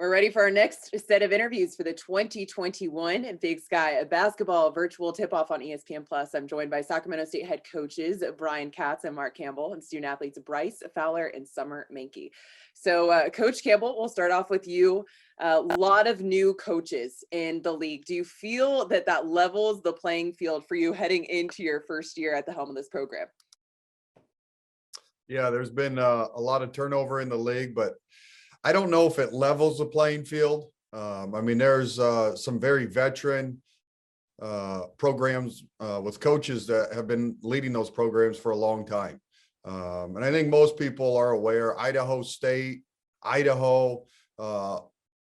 We're ready for our next set of interviews for the 2021 Big Sky Basketball Virtual Tip-Off on ESPN+. I'm joined by Sacramento State head coaches Brian Katz and Mark Campbell and student athletes Bryce Fowler and Summer Menke. So Coach Campbell, we'll start off with you. A lot of new coaches in the league. Do you feel that that levels the playing field for you heading into your first year at the helm of this program? Yeah, there's been a lot of turnover in the league, but I don't know if it levels the playing field. I mean, there's some very veteran programs with coaches that have been leading those programs for a long time. And I think most people are aware, Idaho State, Idaho,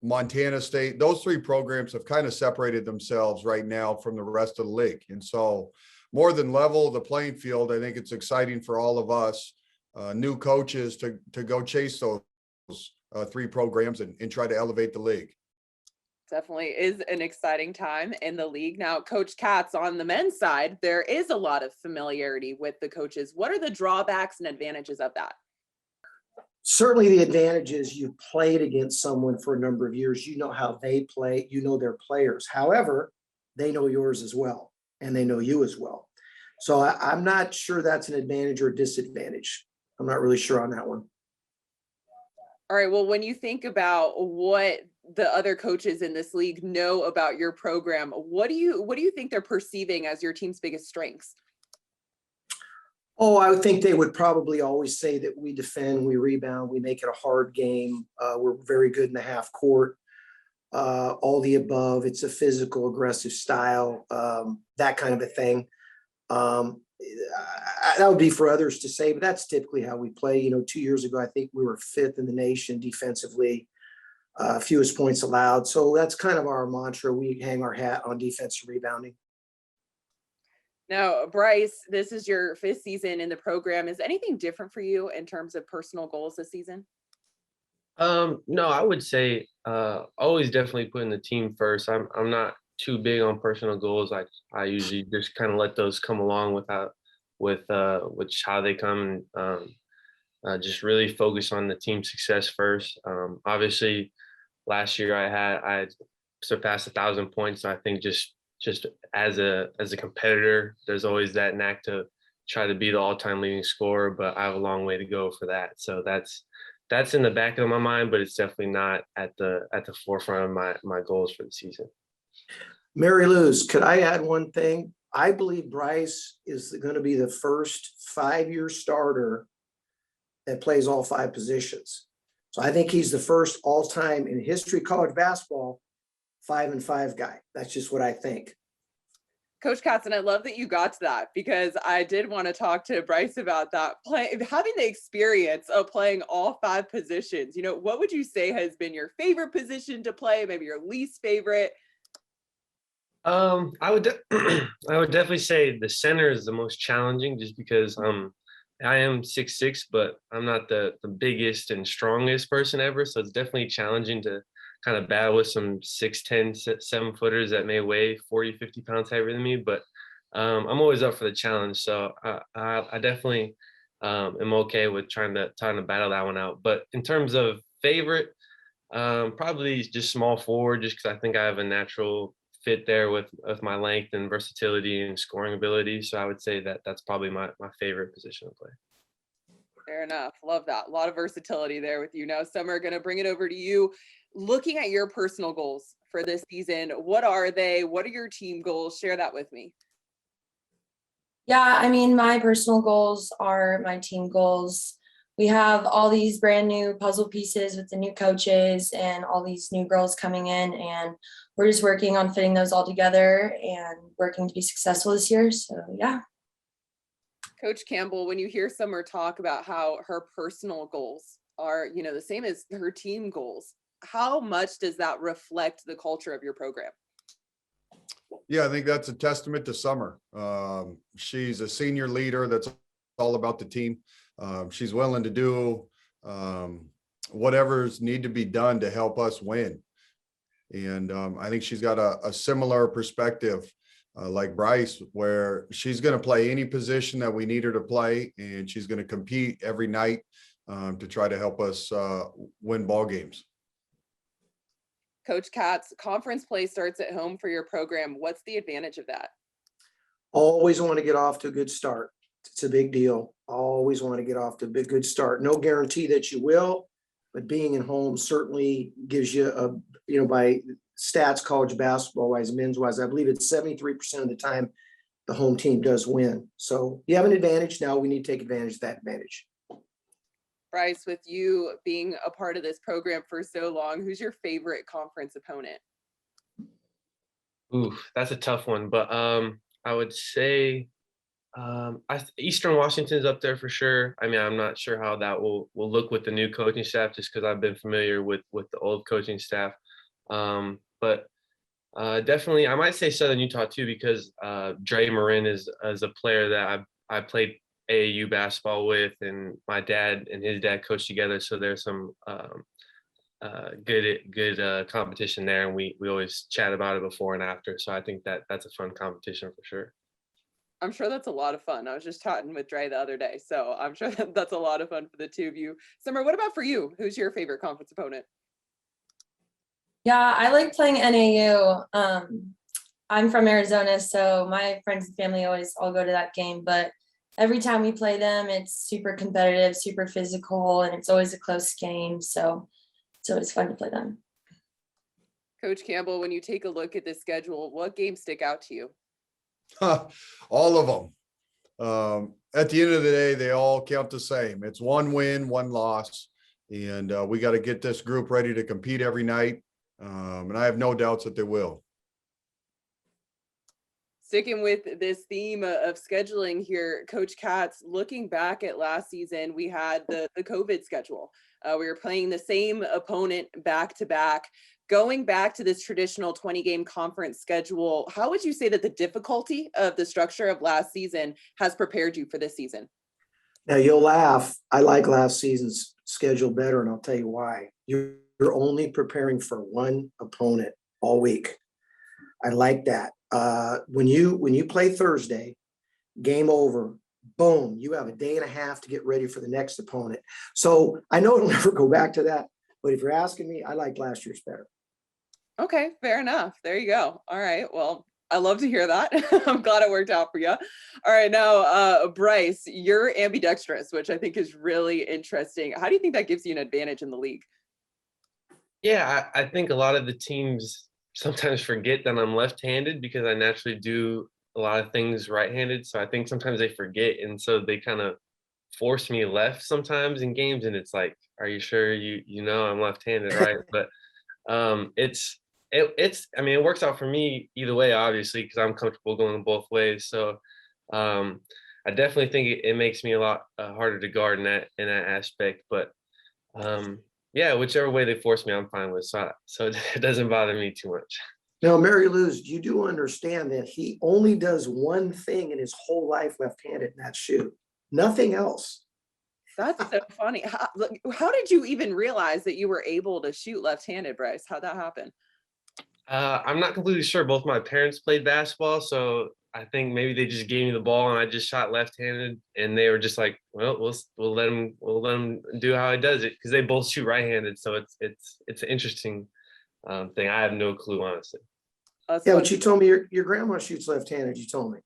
Montana State, those three programs have kind of separated themselves right now from the rest of the league. And so more than level the playing field, I think it's exciting for all of us new coaches to go chase those three programs and try to elevate the league. Definitely is an exciting time in the league. Now, Coach Katz, on the men's side, there is a lot of familiarity with the coaches. What are the drawbacks and advantages of that? Certainly the advantage is you played against someone for a number of years. You know how they play, you know their players. However, they know yours as well, and they know you as well. So I'm not sure that's an advantage or a disadvantage. I'm not really sure on that one. All right. Well, when you think about what the other coaches in this league know about your program, what do you think they're perceiving as your team's biggest strengths? Oh, I would think they would probably always say that we defend, we rebound, we make it a hard game. We're very good in the half court. All the above. It's a physical, aggressive style, that kind of a thing. That would be for others to say, but that's typically how we play. You know, 2 years ago, I think we were 5th in the nation defensively, fewest points allowed. So that's kind of our mantra. We hang our hat on defensive rebounding. Now, Bryce, this is your 5th season in the program. Is anything different for you in terms of personal goals this season? No, I would say always definitely putting the team first. I'm not too big on personal goals. I usually just kind of let those come along with how they come, and just really focus on the team success first. Obviously, last year I surpassed 1,000 points. So I think just as a competitor, there's always that knack to try to be the all-time leading scorer, but I have a long way to go for that. So that's in the back of my mind, but it's definitely not at the forefront of my goals for the season. Mary Lou's, could I add one thing? I believe Bryce is going to be the first 5-year starter that plays all 5 positions. So I think he's the first all-time in history of college basketball 5-and-5 guy. That's just what I think. Coach Katz, and I love that you got to that, because I did want to talk to Bryce about that. Having the experience of playing all 5 positions, you know, what would you say has been your favorite position to play, maybe your least favorite? I would definitely say the center is the most challenging, just because I am 6'6", but I'm not the biggest and strongest person ever. So it's definitely challenging to kind of battle with some 6'10", 7-footers that may weigh 40, 50 pounds heavier than me. But I'm always up for the challenge. So I definitely am okay with trying to battle that one out. But in terms of favorite, probably just small forward, just because I think I have a natural fit there with my length and versatility and scoring ability. So I would say that's probably my favorite position to play. Fair enough. Love that. A lot of versatility there with you. Now, Summer, going to bring it over to you. Looking at your personal goals for this season, what are they? What are your team goals? Share that with me. Yeah, I mean, my personal goals are my team goals. We have all these brand new puzzle pieces with the new coaches and all these new girls coming in, and we're just working on fitting those all together and working to be successful this year. So, yeah. Coach Campbell, when you hear Summer talk about how her personal goals are, you know, the same as her team goals, how much does that reflect the culture of your program? Yeah, I think that's a testament to Summer. She's a senior leader that's all about the team. She's willing to do whatever's need to be done to help us win. And I think she's got a similar perspective like Bryce, where she's going to play any position that we need her to play, and she's going to compete every night to try to help us win ball games. Coach Katz, conference play starts at home for your program. What's the advantage of that? Always want to get off to a good start. It's a big deal. Always want to get off to a good start. No guarantee that you will, but being at home certainly gives you by stats, college basketball wise, men's wise, I believe it's 73% of the time the home team does win. So you have an advantage. Now we need to take advantage of that advantage. Bryce, with you being a part of this program for so long, who's your favorite conference opponent? Ooh, that's a tough one, but I would say Eastern Washington's up there for sure. I mean, I'm not sure how that will look with the new coaching staff, just because I've been familiar with the old coaching staff. But definitely, I might say Southern Utah too, because Dre Marin is a player that I played AAU basketball with, and my dad and his dad coached together. So there's some good competition there, and we always chat about it before and after. So I think that's a fun competition for sure. I'm sure that's a lot of fun. I was just chatting with Dre the other day, so I'm sure that's a lot of fun for the two of you. Summer, what about for you? Who's your favorite conference opponent? Yeah, I like playing NAU. I'm from Arizona, so my friends and family always all go to that game, but every time we play them, it's super competitive, super physical, and it's always a close game. So it's always fun to play them. Coach Campbell, when you take a look at this schedule, what games stick out to you? All of them. At the end of the day, they all count the same. It's one win, one loss, and we got to get this group ready to compete every night. And I have no doubts that they will. Sticking with this theme of scheduling here, Coach Katz, looking back at last season, we had the COVID schedule. We were playing the same opponent back to back. Going back to this traditional 20-game conference schedule, how would you say that the difficulty of the structure of last season has prepared you for this season? Now you'll laugh. I like last season's schedule better, and I'll tell you why. You're only preparing for one opponent all week. I like that. When you play Thursday, game over, boom, you have a day and a half to get ready for the next opponent. So I know it'll never go back to that, but if you're asking me, I like last year's better. Okay, fair enough. There you go. All right. Well, I love to hear that. I'm glad it worked out for you. All right. Now, Bryce, you're ambidextrous, which I think is really interesting. How do you think that gives you an advantage in the league? Yeah, I think a lot of the teams sometimes forget that I'm left-handed because I naturally do a lot of things right-handed. So I think sometimes they forget, and so they kind of force me left sometimes in games, and it's like, are you sure you know I'm left-handed, right? But I mean, it works out for me either way, obviously, because I'm comfortable going both ways. So I definitely think it makes me a lot harder to guard in that aspect. But yeah, whichever way they force me, I'm fine with. So it doesn't bother me too much. Now, Mary Lou's, you do understand that he only does one thing in his whole life left-handed, and that's shoot. Nothing else. That's so funny. How did you even realize that you were able to shoot left-handed, Bryce? How'd that happen? I'm not completely sure. Both my parents played basketball, so I think maybe they just gave me the ball and I just shot left-handed, and they were just like, "Well, we'll let him do how he does it," because they both shoot right-handed. So it's an interesting thing. I have no clue, honestly. Yeah, but you told me your grandma shoots left-handed. You told me.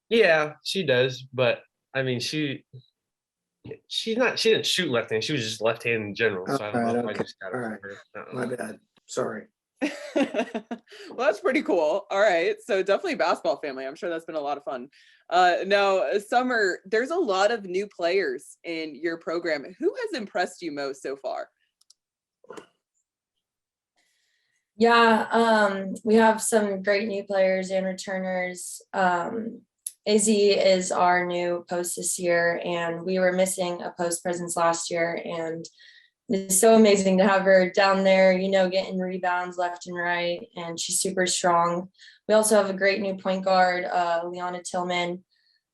Yeah, she does, but I mean, she didn't shoot left-handed. She was just left-handed in general. So I don't know if I just got it from her. My bad. Sorry. Well, that's pretty cool. All right. So definitely basketball family. I'm sure that's been a lot of fun. Now, Summer, there's a lot of new players in your program. Who has impressed you most so far? Yeah, we have some great new players and returners. Izzy is our new post this year, and we were missing a post presence last year, and it's so amazing to have her down there, getting rebounds left and right, and she's super strong. We also have a great new point guard, Liana Tillman.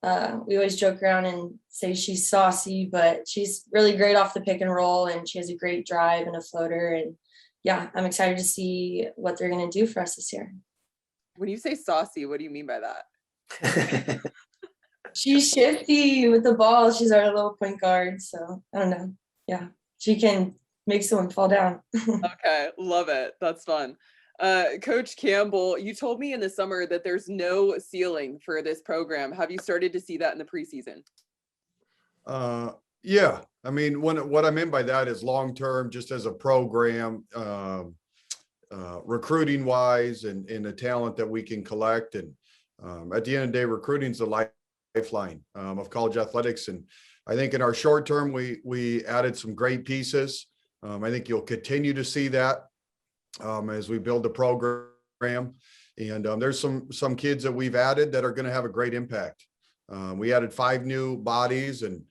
We always joke around and say she's saucy, but she's really great off the pick and roll, and she has a great drive and a floater. And yeah, I'm excited to see what they're going to do for us this year. When you say saucy, what do you mean by that? She's shifty with the ball. She's our little point guard. So I don't know. Yeah, she can make someone fall down. Okay, love it. That's fun. Coach Campbell, you told me in the summer that there's no ceiling for this program. Have you started to see that in the preseason? Yeah, I mean, what I meant by that is long-term, just as a program, recruiting wise and the talent that we can collect. And at the end of the day, recruiting is the lifeline of college athletics. And I think in our short term, we added some great pieces. I think you'll continue to see that as we build the program. And there's some kids that we've added that are going to have a great impact. We added 5 new bodies, and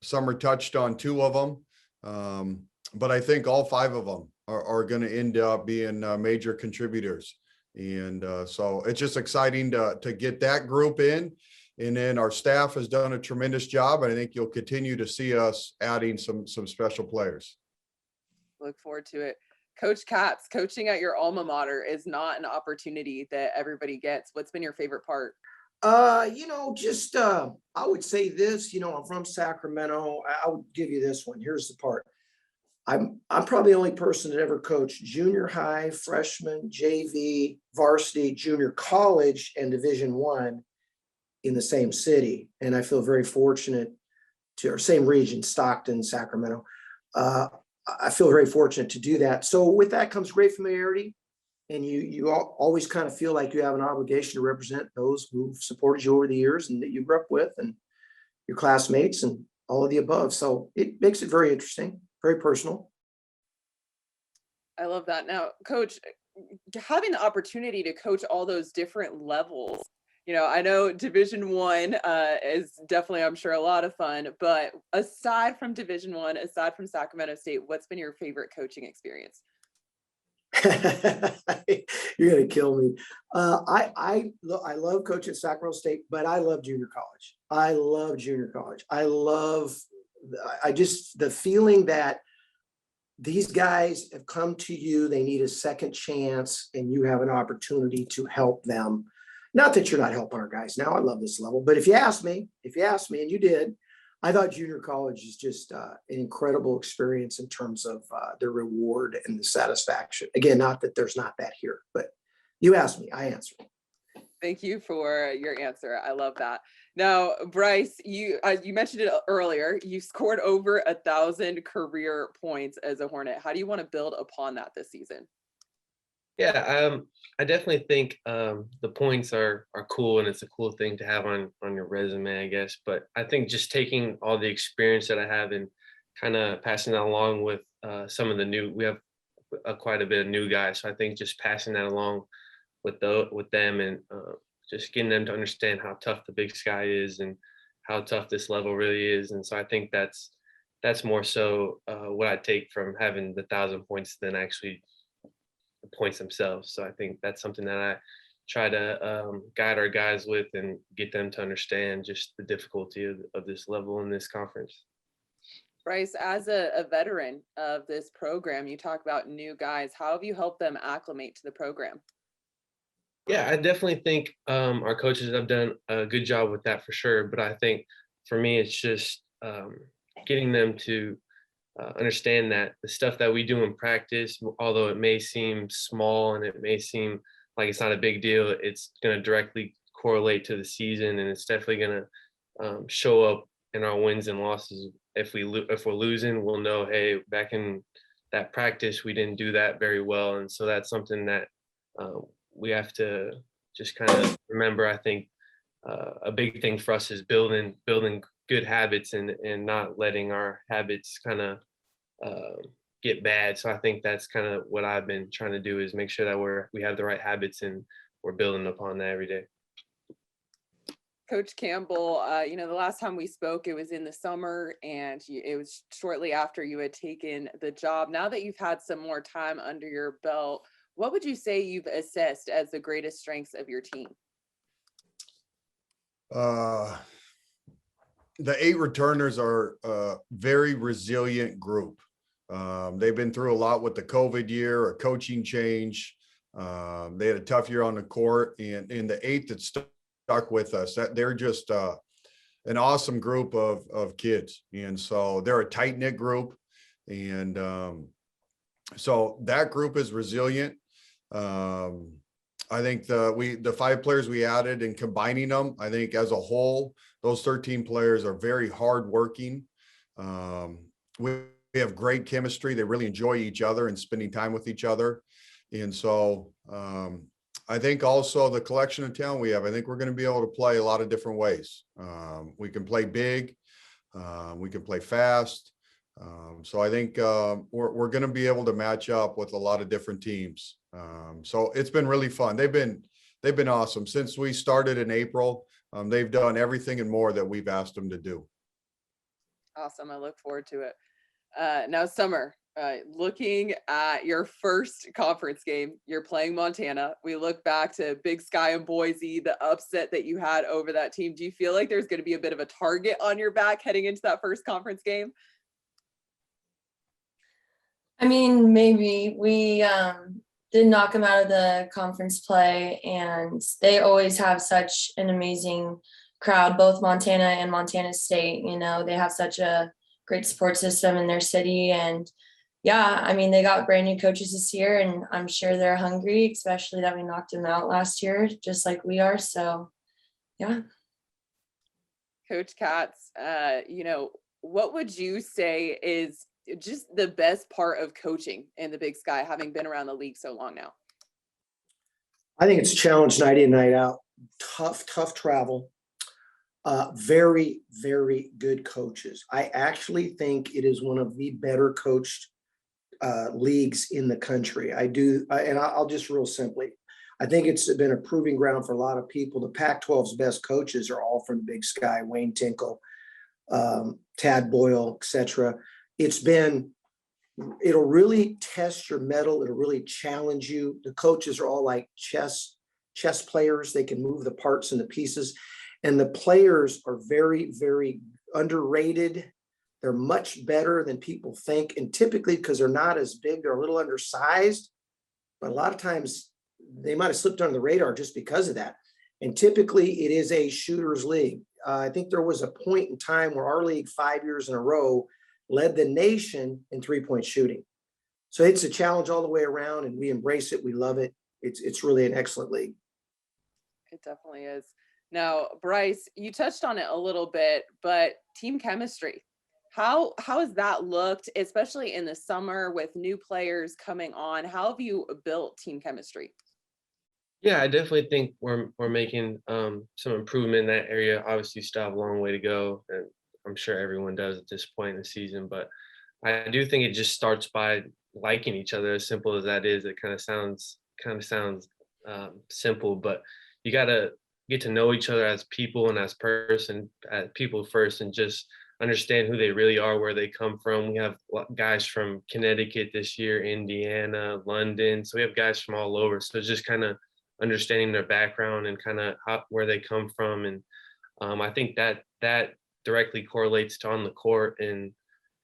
Summer touched on 2 of them. But I think all 5 of them are going to end up being major contributors. And so it's just exciting to get that group in. And then our staff has done a tremendous job. And I think you'll continue to see us adding some special players. Look forward to it. Coach Katz, coaching at your alma mater is not an opportunity that everybody gets. What's been your favorite part? I would say this, I'm from Sacramento. I would give you this one. Here's the part. I'm probably the only person that ever coached junior high, freshman, JV, varsity, junior college, and Division I in the same city. And I feel very fortunate our same region, Stockton, Sacramento. I feel very fortunate to do that. So with that comes great familiarity. And you always kind of feel like you have an obligation to represent those who've supported you over the years and that you grew up with and your classmates and all of the above. So it makes it very interesting, very personal. I love that. Now, Coach, having the opportunity to coach all those different levels, I know Division I is definitely, I'm sure, a lot of fun. But aside from Division I, aside from Sacramento State, what's been your favorite coaching experience? You're gonna kill me. I love coaching at Sacramento State, but I love junior college. I just the feeling that these guys have come to you, they need a second chance, and you have an opportunity to help them. Not that you're not helping our guys now. I love this level, but if you ask me, and you did, I thought junior college is just an incredible experience in terms of the reward and the satisfaction. Again, not that there's not that here, but you asked me, I answered. Thank you for your answer. I love that. Now, Bryce, you mentioned it earlier. You scored over 1,000 career points as a Hornet. How do you want to build upon that this season? Yeah, I definitely think the points are cool, and it's a cool thing to have on your resume, I guess. But I think just taking all the experience that I have and kind of passing that along with some of we have quite a bit of new guys. So I think just passing that along with them and just getting them to understand how tough the Big Sky is and how tough this level really is. And so I think that's more so what I take from having the 1,000 points than actually the points themselves. So I think that's something that I try to guide our guys with and get them to understand just the difficulty of this level in this conference. Bryce, as a veteran of this program, you talk about new guys. How have you helped them acclimate to the program? Yeah, I definitely think our coaches have done a good job with that for sure. But I think for me, it's just getting them to understand that the stuff that we do in practice, although it may seem small and it may seem like it's not a big deal, it's going to directly correlate to the season, and it's definitely going to show up in our wins and losses. If we're losing, we'll know, hey, back in that practice, we didn't do that very well, and so that's something that we have to just kind of remember. I think a big thing for us is building good habits and not letting our habits kind of get bad. So I think that's kind of what I've been trying to do, is make sure that we have the right habits and we're building upon that every day. Coach Campbell, the last time we spoke, it was in the summer, and it was shortly after you had taken the job. Now that you've had some more time under your belt, what would you say you've assessed as the greatest strengths of your team? The 8 returners are a very resilient group. They've been through a lot with the COVID year, a coaching change. They had a tough year on the court, and in the 8 that stuck with us, that they're just an awesome group of kids. And so they're a tight knit group. And so that group is resilient. I think the 5 players we added and combining them, I think as a whole, those 13 players are very hardworking. We have great chemistry. They really enjoy each other and spending time with each other. And so I think also the collection of talent we have, I think we're going to be able to play a lot of different ways. We can play big. We can play fast. So I think we're going to be able to match up with a lot of different teams. So it's been really fun. They've been awesome since we started in April. They've done everything and more that we've asked them to do. Awesome. I look forward to it. Now, Summer, looking at your first conference game, you're playing Montana. We look back to Big Sky and Boise, the upset that you had over that team. Do you feel like there's going to be a bit of a target on your back heading into that first conference game? I mean, maybe we did knock them out of the conference play, and they always have such an amazing crowd, both Montana and Montana State. You know, they have such a great support system in their city. And yeah, I mean, they got brand new coaches this year, and I'm sure they're hungry, especially that we knocked them out last year, just like we are. So yeah. Coach Katz, you know, what would you say is just the best part of coaching in the Big Sky, having been around the league so long now? I think it's a challenge night in, night out. Tough travel. Very, very good coaches. I actually think it is one of the better coached leagues in the country. And I'll just real simply, I think it's been a proving ground for a lot of people. The Pac-12's best coaches are all from the Big Sky: Wayne Tinkle, Tad Boyle, etc. It'll really test your mettle. It'll really challenge you. The coaches are all like chess players. They can move the parts and the pieces. And the players are very, very underrated. They're much better than people think. And typically, because they're not as big, they're a little undersized. But a lot of times they might have slipped under the radar just because of that. And typically it is a shooter's league. I think there was a point in time where our league 5 years in a row led the nation in 3-point shooting. So it's a challenge all the way around, and we embrace it. We love it. It's really an excellent league. It definitely is. Now, Bryce, you touched on it a little bit, but team chemistry, how has that looked, especially in the summer with new players coming on? How have you built team chemistry? Yeah, I definitely think we're making some improvement in that area. Obviously, still have a long way to go, and I'm sure everyone does at this point in the season. But I do think it just starts by liking each other. As simple as that is, it kind of sounds simple, but you gotta get to know each other as people and as people first, and just understand who they really are, where they come from. We have guys from Connecticut this year, Indiana, London. So we have guys from all over. So it's just kind of understanding their background and kind of where they come from. And I think that directly correlates to on the court, and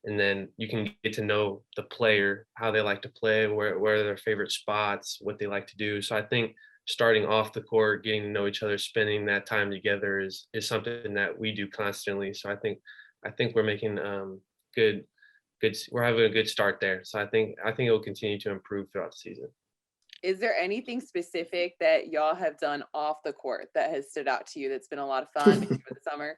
then you can get to know the player, how they like to play, where are their favorite spots, what they like to do. So I think starting off the court, getting to know each other, spending that time together is something that we do constantly. So I think we're making good we're having a good start there. So I think it will continue to improve throughout the season. Is there anything specific that y'all have done off the court that has stood out to you that's been a lot of fun maybe for the summer?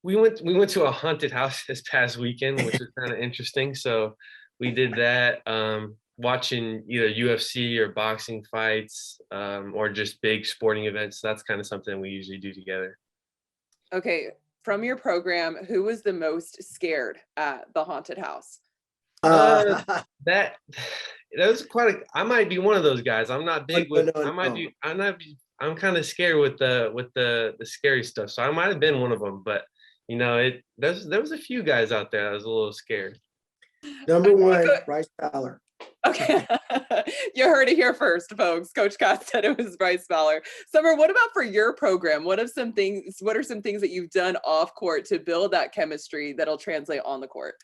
We went to a haunted house this past weekend, which was kind of interesting. So we did that, watching either UFC or boxing fights, or just big sporting events. So that's kind of something we usually do together. Okay, from your program, who was the most scared at the haunted house? That was I might be one of those guys. I'm not big with. I'm kind of scared with the scary stuff. So I might have been one of them, but you know, there was a few guys out there that was a little scared. Number one, Bryce Fowler. Okay, you heard it here first, folks. Coach Scott said it was Bryce Fowler. Summer, what about for your program? What are some things that you've done off court to build that chemistry that'll translate on the court?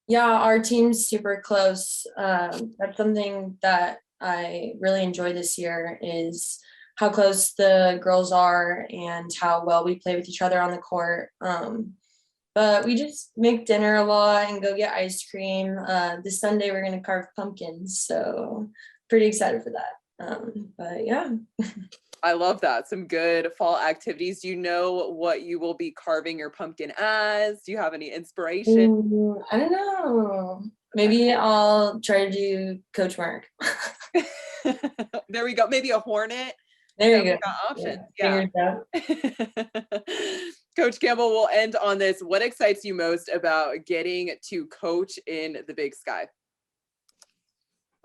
Yeah, our team's super close. That's something that I really enjoy this year, is how close the girls are and how well we play with each other on the court. But we just make dinner a lot and go get ice cream. This Sunday we're gonna carve pumpkins, so pretty excited for that. But yeah. I love that. Some good fall activities. Do you know what you will be carving your pumpkin as? Do you have any inspiration? Ooh, I don't know. Maybe I'll try to do Coach Mark. There we go. Maybe a hornet. There you We go. got options. Yeah. Fingers out. Coach Campbell, we'll end on this. What excites you most about getting to coach in the Big Sky?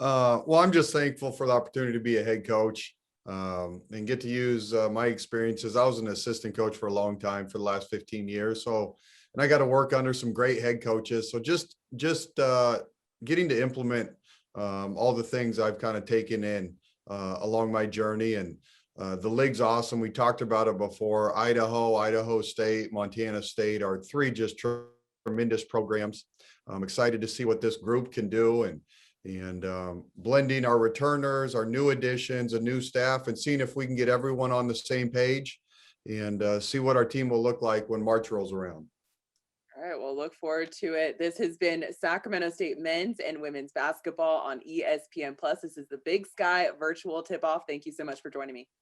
Well, I'm just thankful for the opportunity to be a head coach and get to use my experiences. I was an assistant coach for a long time, for the last 15 years. So, and I got to work under some great head coaches. So just getting to implement all the things I've kind of taken in along my journey. And the league's awesome. We talked about it before. Idaho State, Montana State are three just tremendous programs. I'm excited to see what this group can do, and blending our returners, our new additions, and new staff, and seeing if we can get everyone on the same page and see what our team will look like when March rolls around. All right, we'll look forward to it. This has been Sacramento State men's and women's basketball on ESPN Plus. This is the Big Sky virtual tip-off. Thank you so much for joining me.